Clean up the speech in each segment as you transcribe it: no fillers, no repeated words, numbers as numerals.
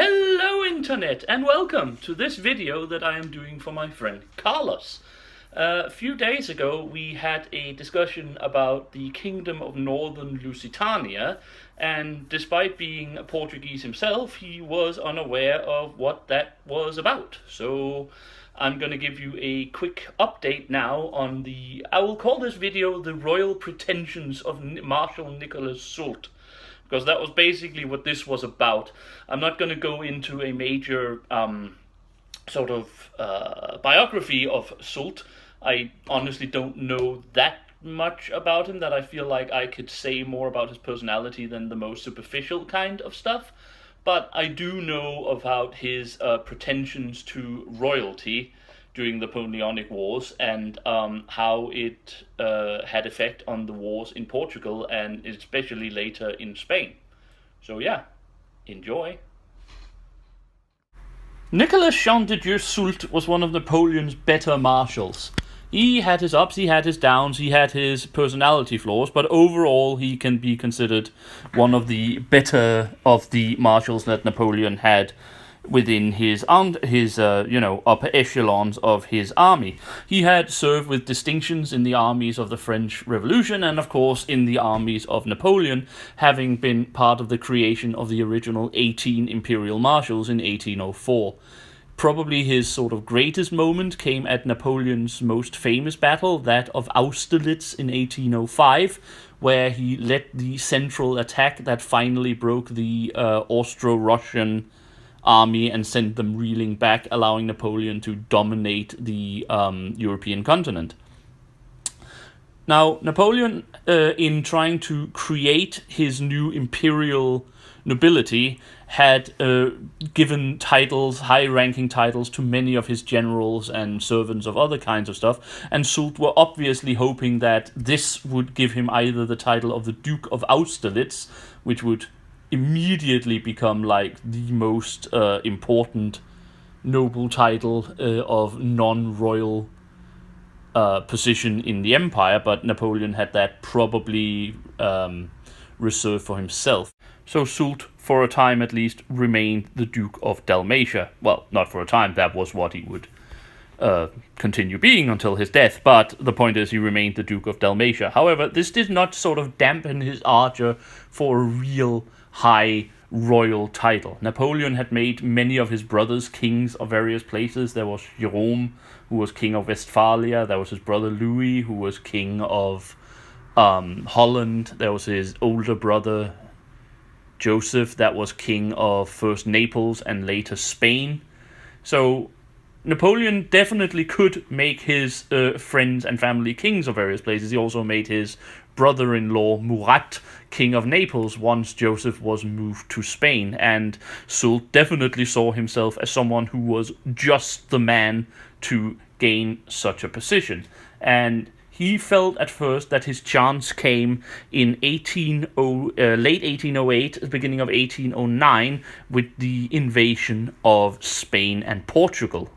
Hello Internet, and welcome to this video that I am doing for my friend Carlos. A few days ago we had a discussion about the Kingdom of Northern Lusitania, and despite being Portuguese himself, he was unaware of what that was about. So I'm going to give you a quick update now on I will call this video the Royal Pretensions of Marshal Nicolas Soult, because that was basically what this was about. I'm not going to go into a major biography of Soult. I honestly don't know that much about him that I feel like I could say more about his personality than the most superficial kind of stuff. But I do know about his pretensions to royalty during the Napoleonic Wars, and how it had effect on the wars in Portugal and especially later in Spain. So yeah, enjoy. Nicolas Soult was one of Napoleon's better marshals. He had his ups, he had his downs, he had his personality flaws, but overall he can be considered one of the better of the marshals that Napoleon had within his upper echelons of his army. He had served with distinctions in the armies of the French Revolution and of course in the armies of Napoleon, having been part of the creation of the original 18 imperial marshals in 1804. Probably his sort of greatest moment came at Napoleon's most famous battle, that of Austerlitz in 1805, where he led the central attack that finally broke the Austro-Russian army and sent them reeling back, allowing Napoleon to dominate the European continent. Now, Napoleon, in trying to create his new imperial nobility, had given titles, high-ranking titles, to many of his generals and servants of other kinds of stuff, and Soult were obviously hoping that this would give him either the title of the Duke of Austerlitz, which would immediately become like the most important noble title of non-royal position in the empire, but Napoleon had that probably reserved for himself. So Soult, for a time at least, remained the Duke of Dalmatia. Well, not for a time, that was what he would continue being until his death, but the point is he remained the Duke of Dalmatia. However, this did not sort of dampen his ardor for a real high royal title. Napoleon had made many of his brothers kings of various places. There was Jerome, who was king of Westphalia. There was his brother Louis, who was king of Holland. There was his older brother Joseph, that was king of first Naples and later Spain. So Napoleon definitely could make his friends and family kings of various places. He also made his brother-in-law Murat king of Naples once Joseph was moved to Spain, and Soult definitely saw himself as someone who was just the man to gain such a position. And he felt at first that his chance came in late 1808, beginning of 1809, with the invasion of Spain and Portugal.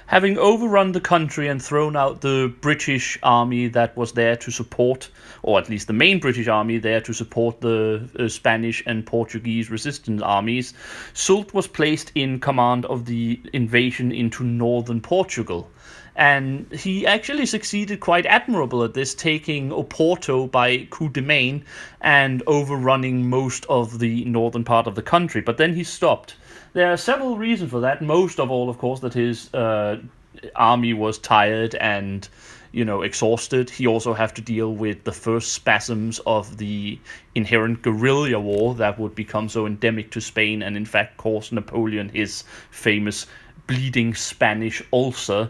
Having overrun the country and thrown out the British army that was there to support, or at least the main British army there to support the Spanish and Portuguese resistance armies, Soult was placed in command of the invasion into northern Portugal. And he actually succeeded quite admirable at this, taking Oporto by coup de main and overrunning most of the northern part of the country. But then he stopped. There are several reasons for that. Most of all, of course, that his army was tired and, exhausted. He also had to deal with the first spasms of the inherent guerrilla war that would become so endemic to Spain and in fact cause Napoleon his famous bleeding Spanish ulcer.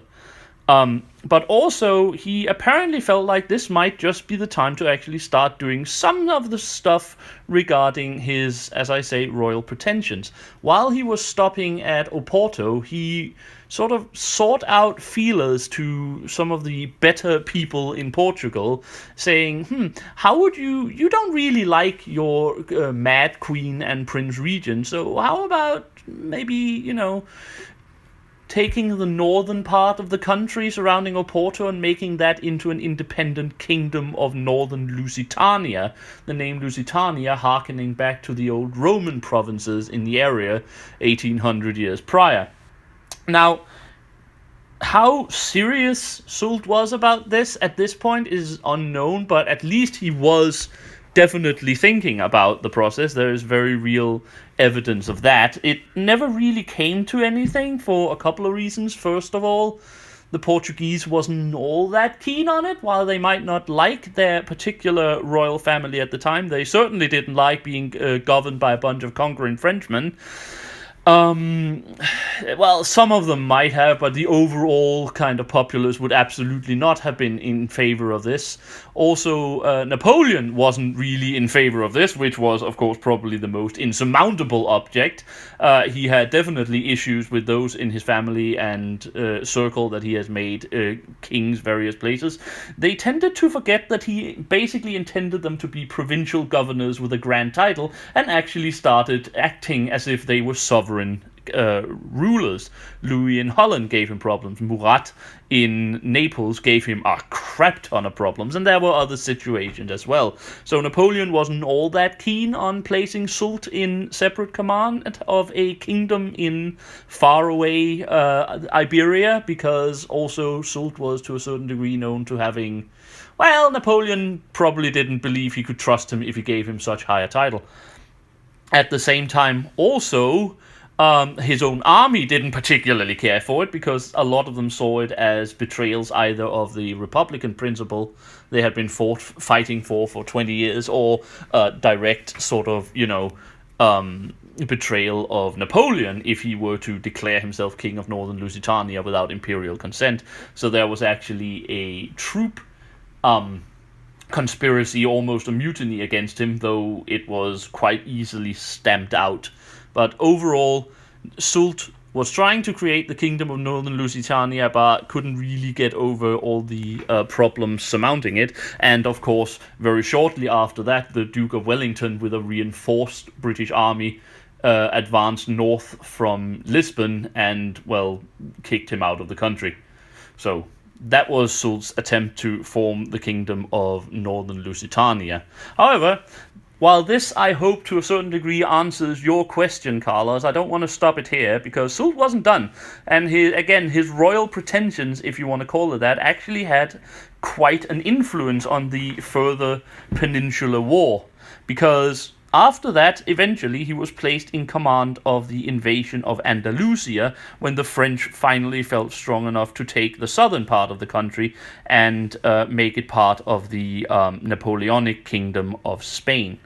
But also, he apparently felt like this might just be the time to actually start doing some of the stuff regarding his, as I say, royal pretensions. While he was stopping at Oporto, he sort of sought out feelers to some of the better people in Portugal, saying, how would you don't really like your mad queen and Prince Regent, so how about maybe, taking the northern part of the country surrounding Oporto and making that into an independent kingdom of northern Lusitania, the name Lusitania harkening back to the old Roman provinces in the area 1800 years prior. Now, how serious Soult was about this at this point is unknown, but at least he was definitely thinking about the process. There is very real evidence of that. It never really came to anything for a couple of reasons. First of all, the Portuguese wasn't all that keen on it. While they might not like their particular royal family at the time, they certainly didn't like being governed by a bunch of conquering Frenchmen. Well, some of them might have, but the overall kind of populace would absolutely not have been in favor of this. Also, Napoleon wasn't really in favor of this, which was, of course, probably the most insurmountable object. He had definitely issues with those in his family and circle that he has made kings various places. They tended to forget that he basically intended them to be provincial governors with a grand title, and actually started acting as if they were sovereign rulers. Louis in Holland gave him problems. Murat in Naples gave him a crap ton of problems, and there were other situations as well. So Napoleon wasn't all that keen on placing Soult in separate command of a kingdom in faraway Iberia, because also Soult was to a certain degree known to having, well, Napoleon probably didn't believe he could trust him if he gave him such high a title. At the same time, also, his own army didn't particularly care for it, because a lot of them saw it as betrayals either of the Republican principle they had been fighting for 20 years, or direct sort of, betrayal of Napoleon if he were to declare himself king of northern Lusitania without imperial consent. So there was actually a troop conspiracy, almost a mutiny against him, though it was quite easily stamped out. But overall, Soult was trying to create the kingdom of northern Lusitania, but couldn't really get over all the problems surmounting it. And of course, very shortly after that, the Duke of Wellington, with a reinforced British army, advanced north from Lisbon and, well, kicked him out of the country. So that was Soult's attempt to form the kingdom of northern Lusitania. However, while this, I hope, to a certain degree answers your question, Carlos, I don't want to stop it here, because Soult wasn't done. And his royal pretensions, if you want to call it that, actually had quite an influence on the further Peninsular War. Because after that, eventually, he was placed in command of the invasion of Andalusia, when the French finally felt strong enough to take the southern part of the country and make it part of the Napoleonic kingdom of Spain.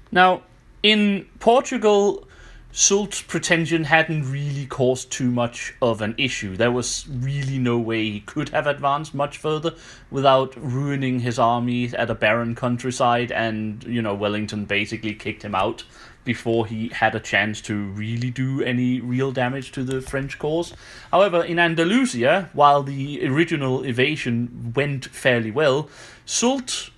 Now, in Portugal, Soult's pretension hadn't really caused too much of an issue. There was really no way he could have advanced much further without ruining his army at a barren countryside, and, Wellington basically kicked him out before he had a chance to really do any real damage to the French cause. However, in Andalusia, while the original invasion went fairly well, Soult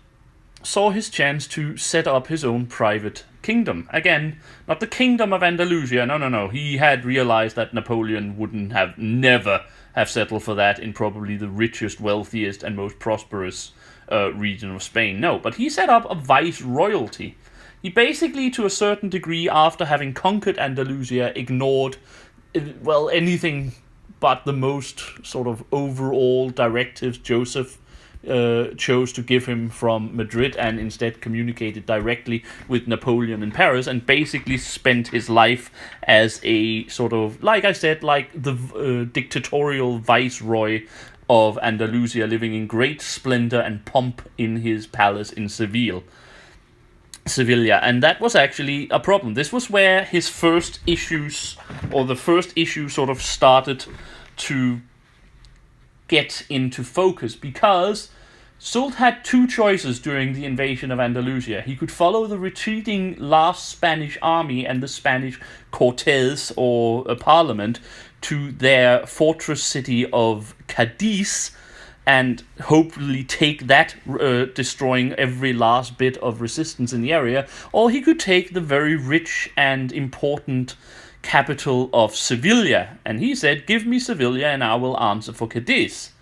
saw his chance to set up his own private kingdom. Again, not the kingdom of Andalusia, no. He had realized that Napoleon wouldn't have never have settled for that in probably the richest, wealthiest, and most prosperous region of Spain. No, but he set up a viceroyalty. He basically, to a certain degree, after having conquered Andalusia, ignored, anything but the most sort of overall directives Joseph chose to give him from Madrid, and instead communicated directly with Napoleon in Paris, and basically spent his life as a sort of, like I said, like the dictatorial viceroy of Andalusia, living in great splendor and pomp in his palace in Seville. And that was actually a problem. This was where his first issues, or the first issue, sort of started to get into focus, because Soult had two choices during the invasion of Andalusia. He could follow the retreating last Spanish army and the Spanish Cortes, or parliament, to their fortress city of Cadiz, and hopefully take that, destroying every last bit of resistance in the area. Or he could take the very rich and important capital of Seville, and he said, "Give me Seville and I will answer for Cadiz."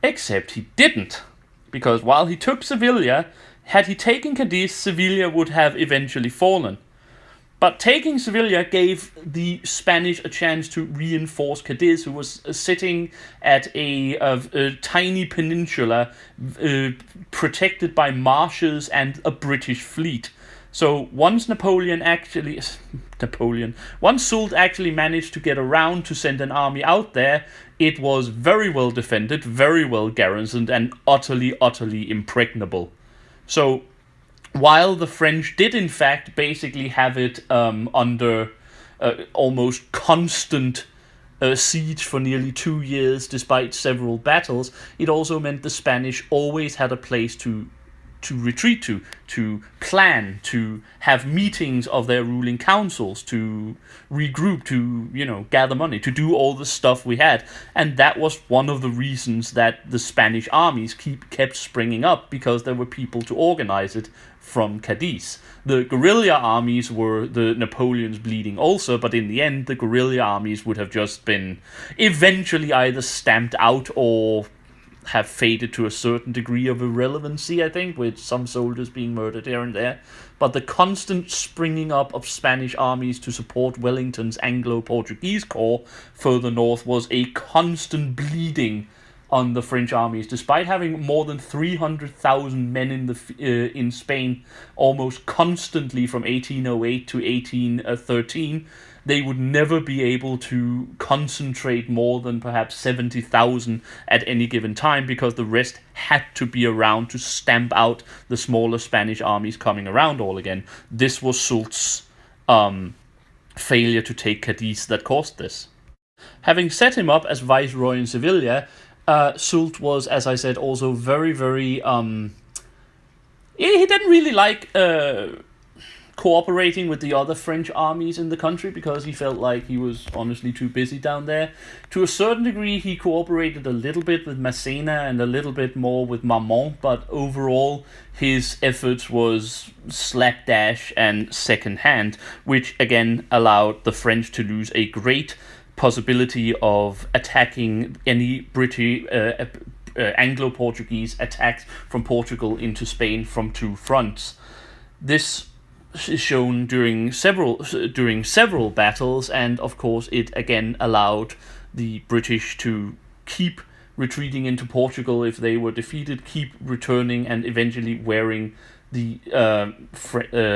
Except he didn't, because while he took Seville, had he taken Cadiz, Seville would have eventually fallen. But taking Seville gave the Spanish a chance to reinforce Cadiz, who was sitting at a tiny peninsula protected by marshes and a British fleet. So once once Soult actually managed to get around to send an army out there, it was very well defended, very well garrisoned, and utterly, utterly impregnable. So while the French did in fact basically have it under almost constant siege for nearly 2 years despite several battles, it also meant the Spanish always had a place to retreat to plan, to have meetings of their ruling councils, to regroup, to gather money, to do all the stuff we had. And that was one of the reasons that the Spanish armies kept springing up, because there were people to organize it from Cadiz. The guerrilla armies were the Napoleon's bleeding ulcer, but in the end the guerrilla armies would have just been eventually either stamped out or have faded to a certain degree of irrelevancy, I think, with some soldiers being murdered here and there. But the constant springing up of Spanish armies to support Wellington's Anglo-Portuguese corps further north was a constant bleeding on the French armies. Despite having more than 300,000 men in Spain almost constantly from 1808 to 1813, they would never be able to concentrate more than perhaps 70,000 at any given time, because the rest had to be around to stamp out the smaller Spanish armies coming around all again. This was Soult's failure to take Cadiz that caused this. Having set him up as Viceroy in Seville, Soult was, as I said, also very, very... he didn't really like cooperating with the other French armies in the country, because he felt like he was honestly too busy down there. To a certain degree, he cooperated a little bit with Massena and a little bit more with Marmont, but overall his efforts was slapdash and second-hand, which again allowed the French to lose a great possibility of attacking any British Anglo-Portuguese attacks from Portugal into Spain from two fronts. This is shown during several battles, and of course it again allowed the British to keep retreating into Portugal if they were defeated, keep returning, and eventually wearing the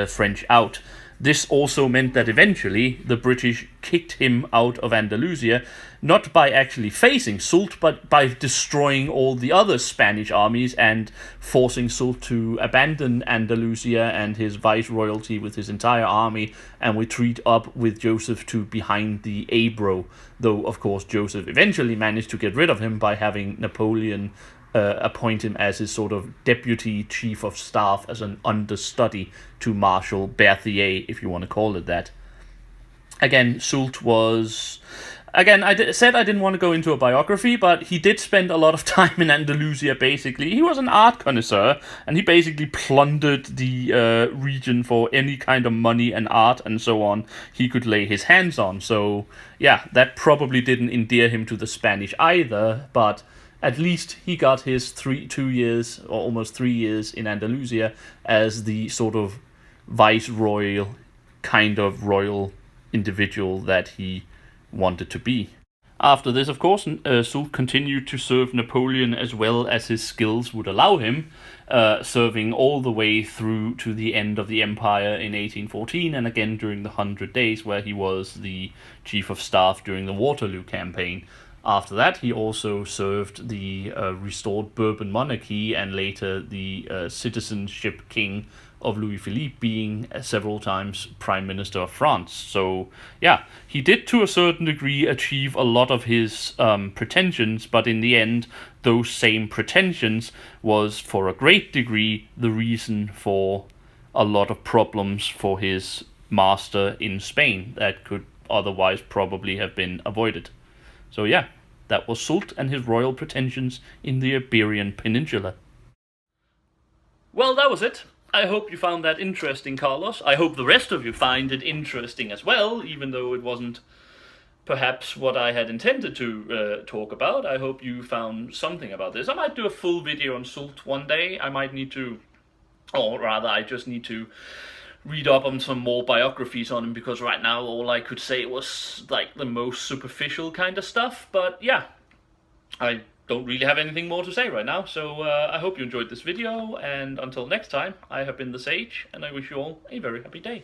French out. This also meant that eventually the British kicked him out of Andalusia, not by actually facing Soult, but by destroying all the other Spanish armies and forcing Soult to abandon Andalusia and his viceroyalty with his entire army and retreat up with Joseph to behind the Ebro, though of course Joseph eventually managed to get rid of him by having Napoleon appoint him as his sort of deputy chief of staff, as an understudy to Marshal Berthier, if you want to call it that. Again, Soult was... Again, said I didn't want to go into a biography, but he did spend a lot of time in Andalusia, basically. He was an art connoisseur, and he basically plundered the region for any kind of money and art and so on he could lay his hands on. So, yeah, that probably didn't endear him to the Spanish either, but at least he got his 2 years, or almost 3 years, in Andalusia as the sort of viceroyal kind of royal individual that he wanted to be. After this, of course, Soult continued to serve Napoleon as well as his skills would allow him, serving all the way through to the end of the empire in 1814, and again during the 100 Days, where he was the chief of staff during the Waterloo campaign. After that, he also served the restored Bourbon monarchy and later the citizenship king of Louis Philippe, being several times Prime Minister of France. So, yeah, he did to a certain degree achieve a lot of his pretensions, but in the end, those same pretensions was, for a great degree, the reason for a lot of problems for his master in Spain that could otherwise probably have been avoided. So yeah, that was Soult and his royal pretensions in the Iberian Peninsula. Well, that was it. I hope you found that interesting, Carlos. I hope the rest of you find it interesting as well, even though it wasn't perhaps what I had intended to talk about. I hope you found something about this. I might do a full video on Soult one day. I might need to, or rather, I just need to read up on some more biographies on him, because right now all I could say was like the most superficial kind of stuff. But yeah, I don't really have anything more to say right now, so I hope you enjoyed this video, and until next time, I have been the Sage, and I wish you all a very happy day.